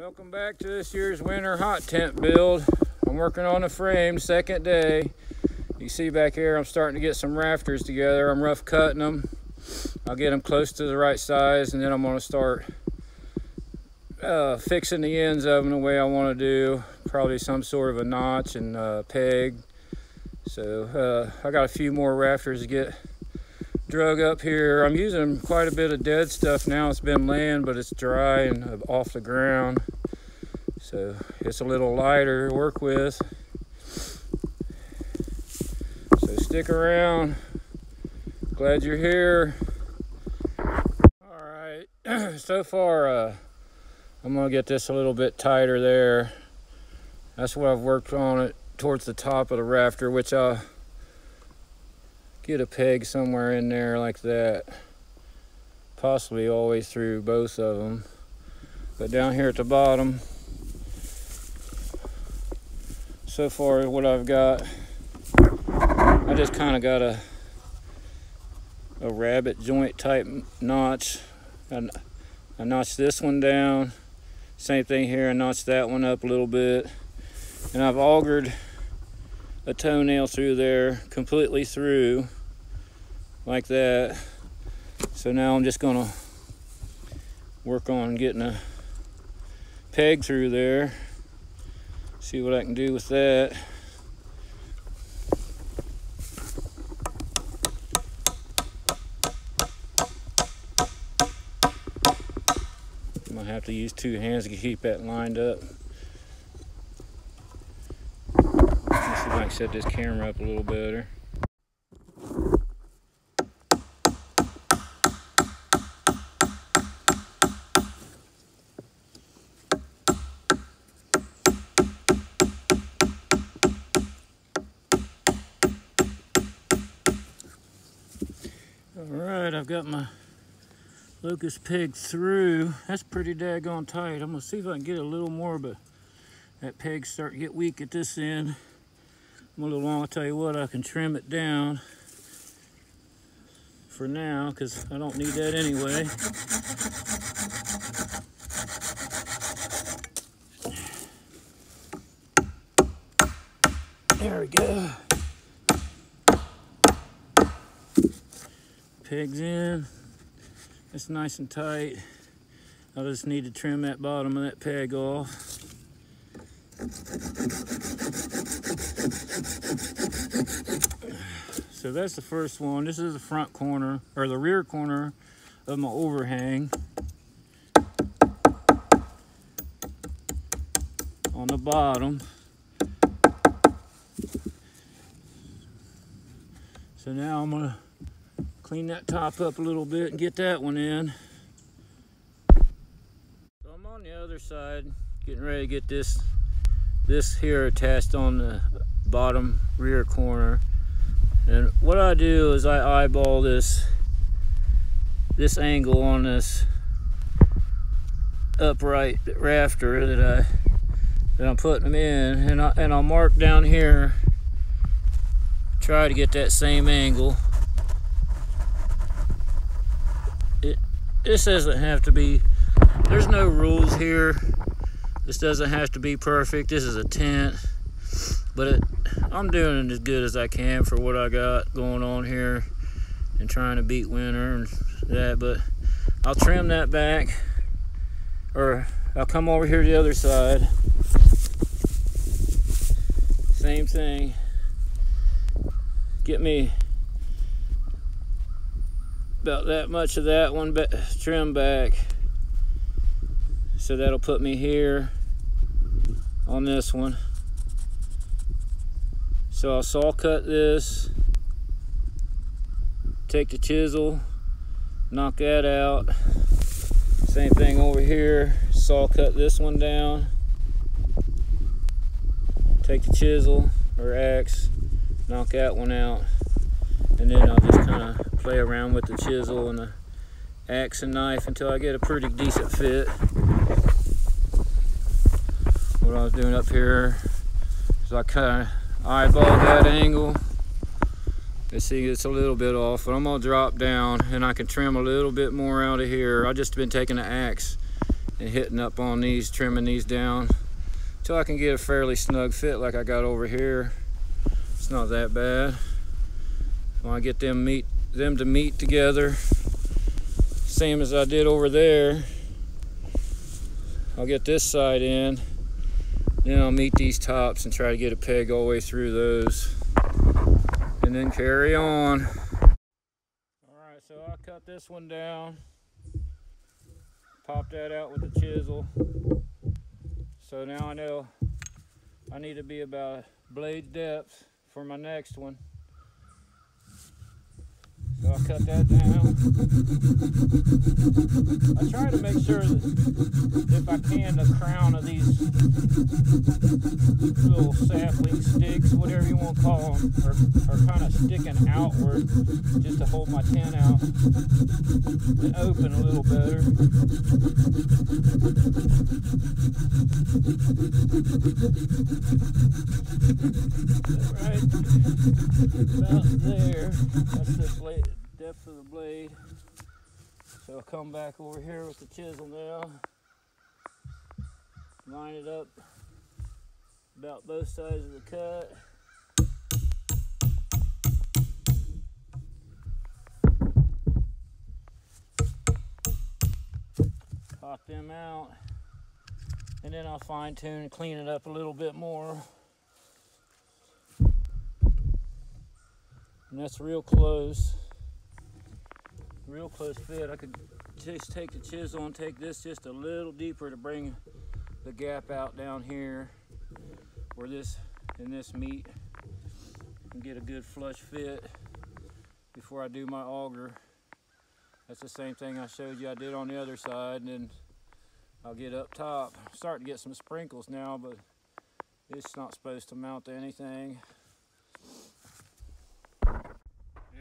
Welcome back to this year's winter hot tent build. I'm working on the frame, second day. You see back here I'm starting to get some rafters together. I'm rough cutting them. I'll get them close to the right size, and then I'm going to start fixing the ends of them the way I want to do. Probably some sort of a notch and peg. So I got a few more rafters to get drug up here. I'm using quite a bit of dead stuff now. It's been laying, but it's dry and off the ground, so it's a little lighter to work with. So stick around. Glad you're here. All right, so far I'm gonna get this a little bit tighter there. That's what I've worked on it towards the top of the rafter, which I'll get a peg somewhere in there like that, possibly all the way through both of them. But down here at the bottom, so far what I've got, I just kind of got a rabbit joint type notch. I notched this one down, same thing here, I notched that one up a little bit, and I've augured a toenail through there, completely through, like that. So now I'm just gonna work on getting a peg through there, see what I can do with that. I might have to use two hands to keep that lined up. I can set this camera up a little better. All right, I've got my locust peg through. That's pretty daggone tight. I'm gonna see if I can get a little more, but that peg's starting to get weak at this end. I'm a little long. I'll tell you what, I can trim it down for now because I don't need that anyway. There we go. Peg's in. It's nice and tight. I just need to trim that bottom of that peg off. So that's the first one. This is the front corner, or the rear corner of my overhang. On the bottom. So now I'm gonna clean that top up a little bit and get that one in. So I'm on the other side, getting ready to get this here attached on the bottom rear corner. And what I do is I eyeball this angle on this upright rafter that I'm putting them in, and I'll mark down here, try to get that same angle. This doesn't have to be, there's no rules here. This doesn't have to be perfect. This is a tent, but I'm doing it as good as I can for what I got going on here and trying to beat winter and that. But I'll trim that back, or I'll come over here to the other side. Same thing. Get me about that much of that one trim back, so that'll put me here on this one. So I'll saw cut this, take the chisel, knock that out. Same thing over here, saw cut this one down, take the chisel or axe, knock that one out, and then I'll just kind of play around with the chisel and the axe and knife until I get a pretty decent fit. What I was doing up here is I kind of eyeball that angle. You see it's a little bit off, but I'm gonna drop down and I can trim a little bit more out of here. I've just been taking the axe and hitting up on these, trimming these down until I can get a fairly snug fit like I got over here. It's not that bad. When I get them to meet together, same as I did over there, I'll get this side in, then I'll meet these tops and try to get a peg all the way through those, and then carry on. All right, so I cut this one down, pop that out with the chisel. So now I know I need to be about blade depth for my next one. So I'll cut that down. I try to make sure that if I can, the crown of these little sapling sticks, whatever you want to call them, are kind of sticking outward just to hold my tent out and open a little better. Right about there. That's the blade, depth of the blade. So I'll come back over here with the chisel now. Line it up about both sides of the cut. Pop them out. And then I'll fine tune and clean it up a little bit more. And that's real close fit. I could just take the chisel and take this just a little deeper to bring the gap out down here where this and this meet and get a good flush fit before I do my auger. That's the same thing I showed you I did on the other side, and then I'll get up top. I'm starting to get some sprinkles now, but it's not supposed to mount to anything.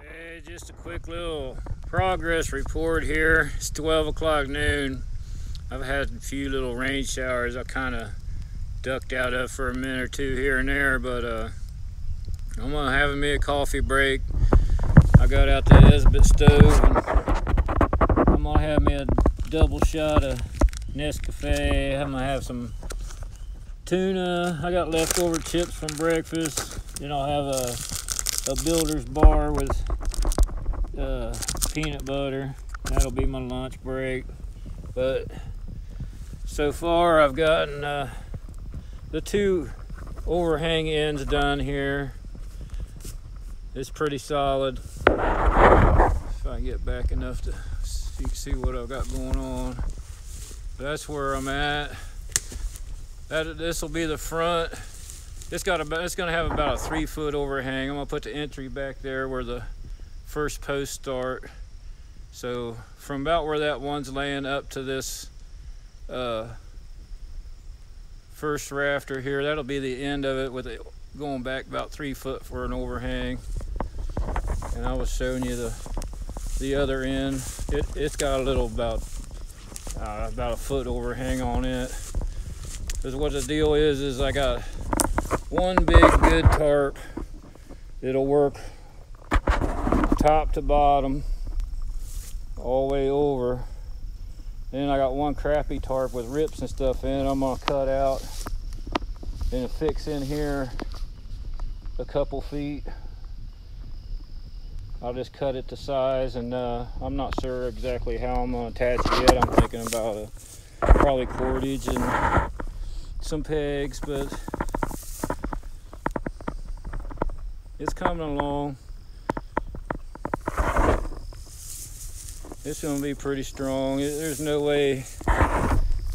Hey, just a quick little progress report here. It's 12 o'clock noon. I've had a few little rain showers I kind of ducked out of for a minute or two here and there, but I'm gonna have me a coffee break. I got out the Esbit stove and I'm gonna have me a double shot of Nescafe. I'm gonna have some tuna. I got leftover chips from breakfast. Then I'll have a Builder's bar with peanut butter. That'll be my lunch break. But so far I've gotten the two overhang ends done here. It's pretty solid. If I can get back enough to see what I've got going on. That's where I'm at. This will be the front. It's gonna have about a 3-foot overhang. I'm gonna put the entry back there where the first posts start. So from about where that one's laying up to this first rafter here, that'll be the end of it, with it going back about 3 foot for an overhang. And I was showing you the other end. It's got a little about a foot overhang on it. Because what the deal is I got one big good tarp. It'll work top to bottom all the way over. Then I got one crappy tarp with rips and stuff in. I'm gonna cut out and fix in here a couple feet. I'll just cut it to size, and I'm not sure exactly how I'm gonna attach it yet. I'm thinking about probably cordage and some pegs, but it's coming along. It's gonna be pretty strong. There's no way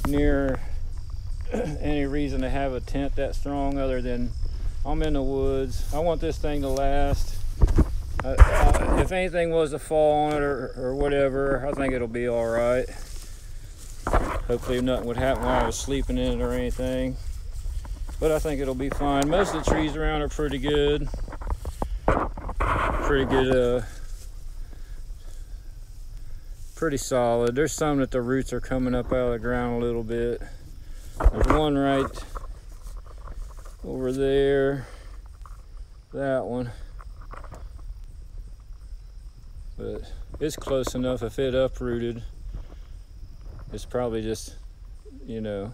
near any reason to have a tent that strong other than I'm in the woods. I want this thing to last. If anything was to fall on it or whatever, I think it'll be all right. Hopefully nothing would happen while I was sleeping in it or anything. But I think it'll be fine. Most of the trees around are pretty good. Pretty solid. There's some that the roots are coming up out of the ground a little bit. There's one right over there. That one. But it's close enough. If it uprooted, it's probably just you know,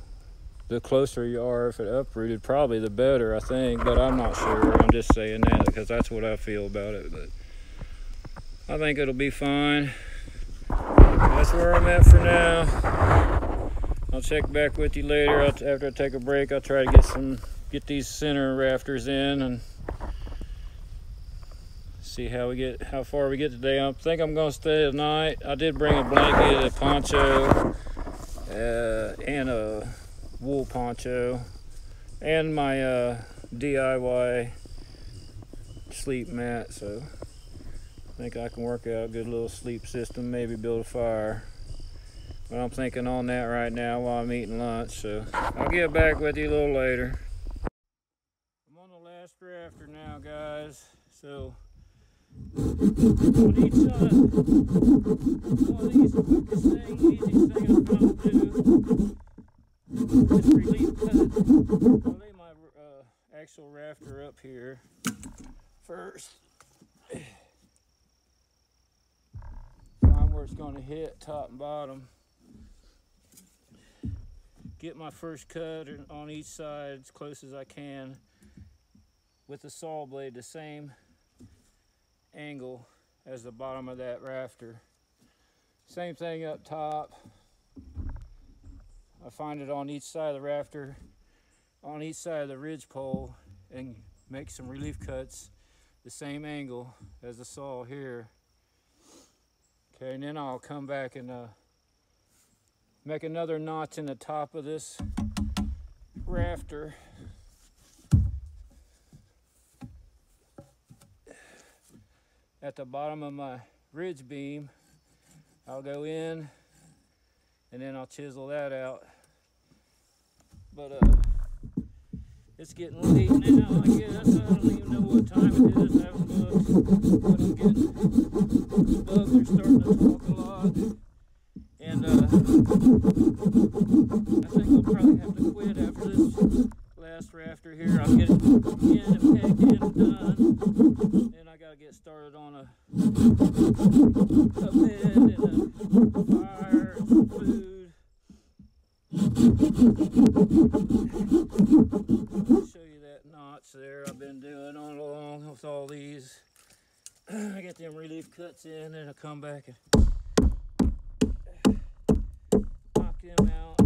the closer you are, if it uprooted, probably the better, I think. But I'm not sure. I'm just saying that because that's what I feel about it. But I think it'll be fine. That's where I'm at for now. I'll check back with you later. After I take a break, I'll try to get these center rafters in and see how far we get today. I think I'm gonna stay the night. I did bring a blanket, a poncho, and a wool poncho, and my DIY sleep mat, so I think I can work out a good little sleep system, maybe build a fire. But I'm thinking on that right now while I'm eating lunch, so I'll get back with you a little later. I'm on the last rafter now, guys, so on each side, one of these quickest thing, easiest thing I'm trying to do is relief cut. I'll lay my actual rafter up here first. Find where it's going to hit, top and bottom. Get my first cut on each side as close as I can with the saw blade, the same angle as the bottom of that rafter. Same thing up top. I find it on each side of the rafter, on each side of the ridge pole, and make some relief cuts the same angle as the saw here. Okay, and then I'll come back and make another notch in the top of this rafter. At the bottom of my ridge beam, I'll go in and then I'll chisel that out. But it's getting late now, I guess. I don't even know what time it is. I haven't looked, but I'm getting, the bugs are starting to talk a lot. And I think I'll probably have to quit after this last rafter here. I'll get it in and pegged in and done. Then I gotta get started on a bed and a fire and some food. I'll show you that notch there I've been doing on along with all these. I get them relief cuts in and I'll come back and knock them out.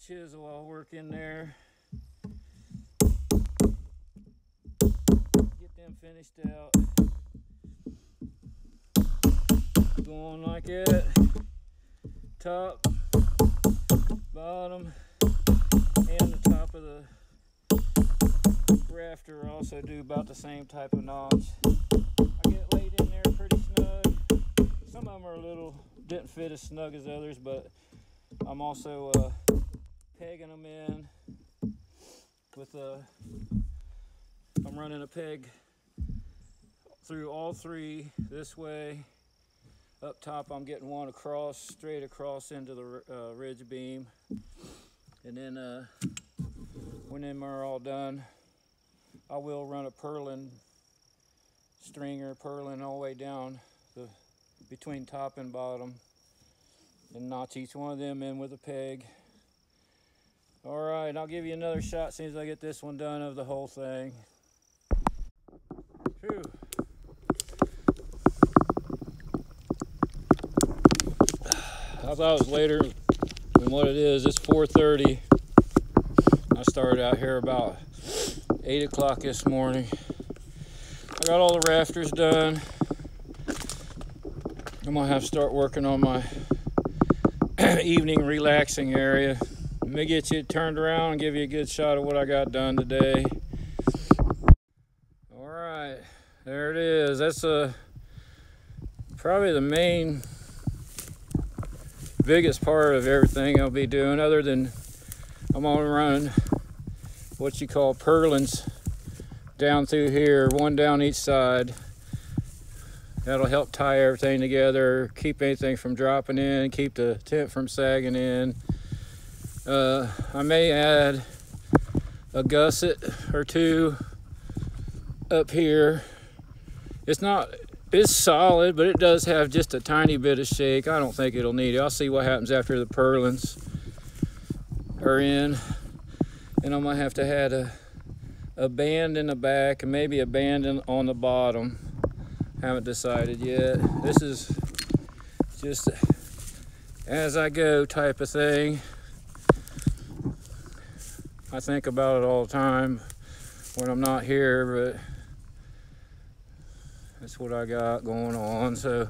Chisel, I'll work in there, get them finished out, go on like that, top, bottom, and the top of the rafter also do about the same type of notch. I get laid in there pretty snug. Some of them are didn't fit as snug as others, but I'm also pegging them in with I'm running a peg through all three this way. Up top I'm getting one straight across into the ridge beam, and then when them are all done, I will run a purlin stringer, purlin all the way down between top and bottom, and notch each one of them in with a peg. All right, I'll give you another shot as soon as I get this one done of the whole thing. Whew. I thought it was later than what it is. It's 4:30. I started out here about 8 o'clock this morning. I got all the rafters done. I'm gonna have to start working on my evening relaxing area. Let me get you turned around and give you a good shot of what I got done today. All right, there it is. That's probably the biggest part of everything I'll be doing, other than I'm gonna run what you call purlins down through here, one down each side. That'll help tie everything together, keep anything from dropping in, keep the tent from sagging in. I may add a gusset or two up here. It's solid, but it does have just a tiny bit of shake. I don't think it'll need it. I'll see what happens after the purlins are in. And I'm gonna have to add a band in the back and maybe a band on the bottom. Haven't decided yet. This is just as I go type of thing. I think about it all the time when I'm not here, but that's what I got going on. So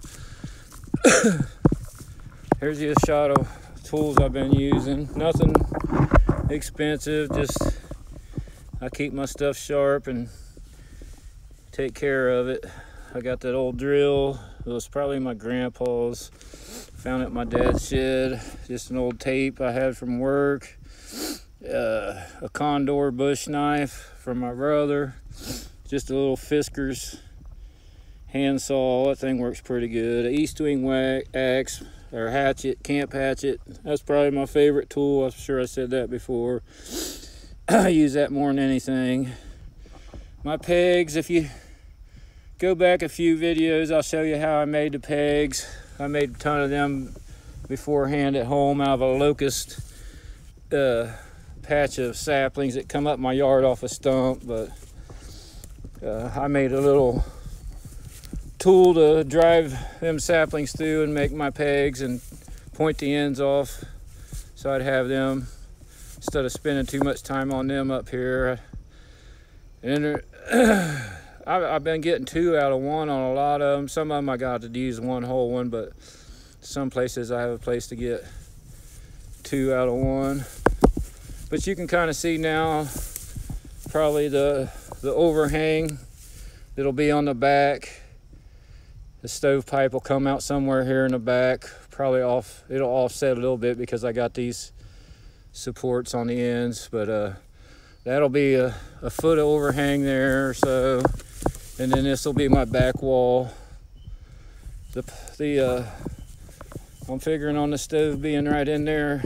here's just a shot of tools I've been using. Nothing expensive, just I keep my stuff sharp and take care of it. I got that old drill. It was probably my grandpa's. Found it at my dad's shed. Just an old tape I had from work. A Condor bush knife from my brother. Just a little Fiskars handsaw. That thing works pretty good. An East Wing axe or hatchet, camp hatchet. That's probably my favorite tool. I'm sure I said that before. I use that more than anything. My pegs, if you go back a few videos, I'll show you how I made the pegs. I made a ton of them beforehand at home out of a locust patch of saplings that come up my yard off a stump. But I made a little tool to drive them saplings through and make my pegs and point the ends off so I'd have them instead of spending too much time on them up here. And I've been getting 2 out of 1 on a lot of them. Some of them I got to use one whole one, but some places I have a place to get 2 out of 1. But you can kind of see now probably the overhang that'll be on the back. The stovepipe will come out somewhere here in the back. Probably it'll offset a little bit because I got these supports on the ends, but that'll be a foot of overhang there or so. And then this will be my back wall. I'm figuring on the stove being right in there.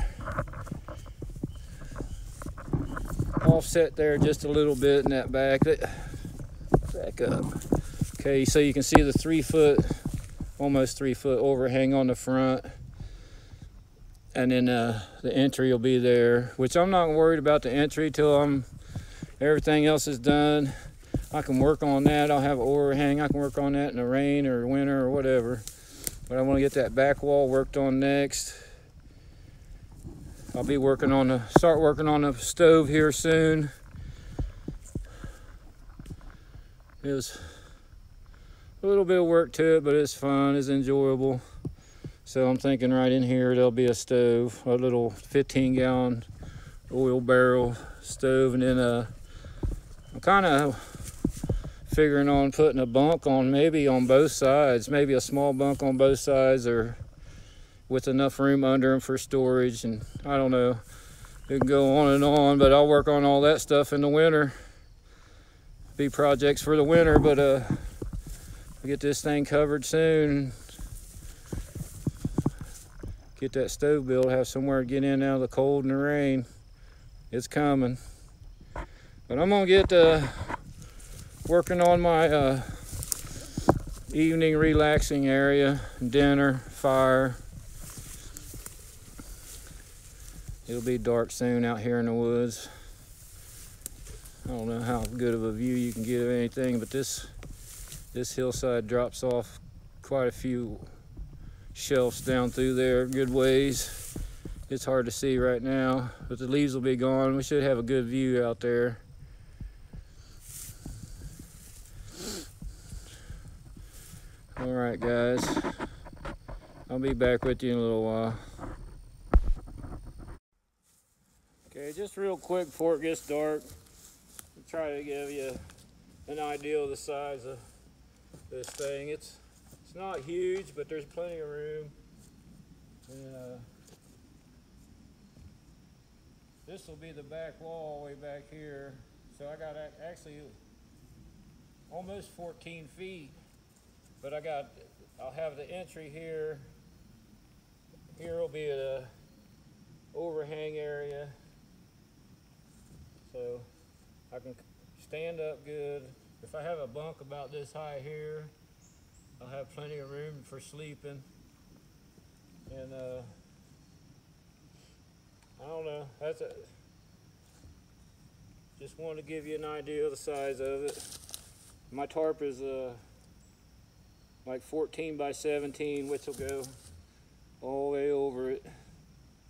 Offset there just a little bit in that back. Back up. Okay, so you can see the 3 foot, almost 3 foot overhang on the front. And then the entry will be there, which I'm not worried about the entry till everything else is done. I can work on that. I'll have an overhang. I can work on that in the rain or winter or whatever. But I want to get that back wall worked on next. I'll be start working on the stove here soon. It was a little bit of work to it, but it's fun. It's enjoyable. So I'm thinking right in here there'll be a stove, a little 15-gallon oil barrel stove, and then I'm kind of figuring on putting a bunk on maybe on both sides, maybe a small bunk on both sides, or with enough room under them for storage. And I don't know, it can go on and on, but I'll work on all that stuff in the winter. Be projects for the winter, but I'll get this thing covered soon. Get that stove built, have somewhere to get in out of the cold and the rain. It's coming. But I'm gonna get working on my evening relaxing area, dinner, fire. It'll be dark soon out here in the woods. I don't know how good of a view you can get of anything, but this hillside drops off quite a few shelves down through there, good ways. It's hard to see right now, but the leaves will be gone. We should have a good view out there. All right, guys, I'll be back with you in a little while. Okay, just real quick before it gets dark, I'll try to give you an idea of the size of this thing. It's not huge, but there's plenty of room. And, this will be the back wall way back here. So I got actually almost 14 feet, but I'll have the entry here. Here will be the overhang area, so I can stand up good. If I have a bunk about this high here, I'll have plenty of room for sleeping. And I don't know, just wanted to give you an idea of the size of it. My tarp is like 14 by 17, which will go all the way over it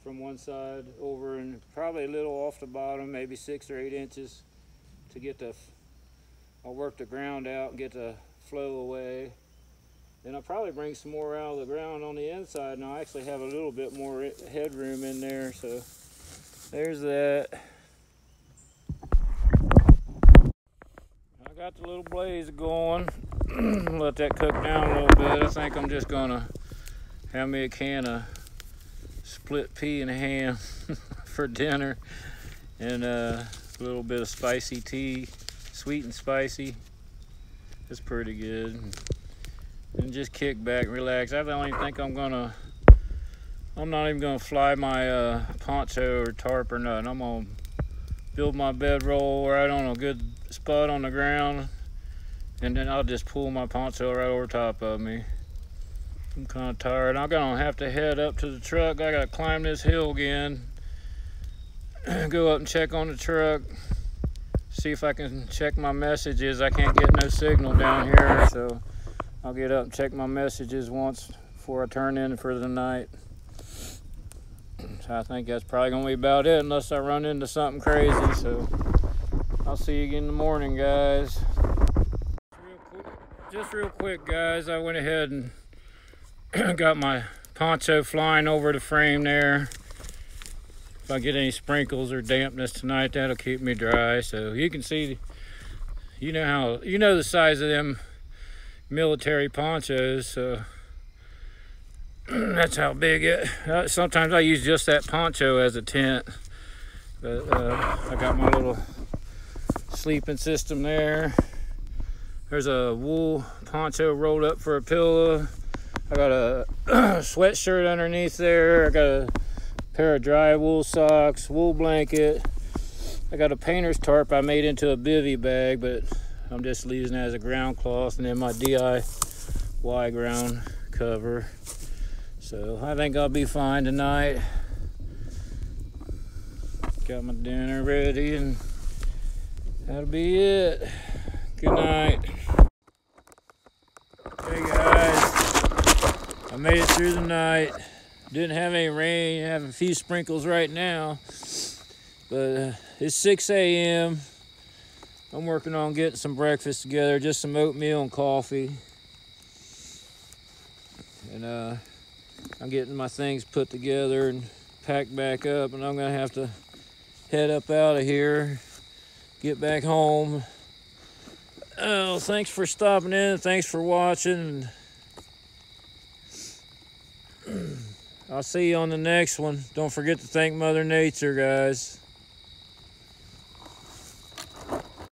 from one side over, and probably a little off the bottom, maybe 6 or 8 inches to get I'll work the ground out and get the flow away. Then I'll probably bring some more out of the ground on the inside, and I'll actually have a little bit more headroom in there. So there's that. I got the little blaze going. Let that cook down a little bit. I think I'm just gonna have me a can of split pea and ham for dinner, and a little bit of spicy tea, sweet and spicy. It's pretty good. And just kick back and relax. I don't even think I'm not even gonna fly my poncho or tarp or nothing. I'm gonna build my bedroll right on a good spot on the ground, and then I'll just pull my poncho right over top of me. I'm kind of tired. I'm gonna have to head up to the truck. I gotta climb this hill again, go up and check on the truck, see if I can check my messages. I can't get no signal down here, so I'll get up and check my messages once before I turn in for the night. So I think that's probably gonna be about it, unless I run into something crazy. So I'll see you again in the morning, guys. Just real quick, guys, I went ahead and got my poncho flying over the frame there. If I get any sprinkles or dampness tonight, that'll keep me dry. So you can see, you know the size of them military ponchos, so that's how big it. Sometimes I use just that poncho as a tent, but I got my little sleeping system there. There's a wool poncho rolled up for a pillow. I got a sweatshirt underneath there. I got a pair of dry wool socks, wool blanket. I got a painter's tarp I made into a bivy bag, but I'm just using it as a ground cloth, and then my DIY ground cover. So I think I'll be fine tonight. Got my dinner ready, and that'll be it. Good night. Hey guys, I made it through the night. Didn't have any rain, having a few sprinkles right now, but it's 6 a.m. I'm working on getting some breakfast together, just some oatmeal and coffee. And I'm getting my things put together and packed back up, and I'm gonna have to head up out of here, get back home. Oh, thanks for stopping in, thanks for watching. I'll see you on the next one. Don't forget to thank Mother Nature, guys.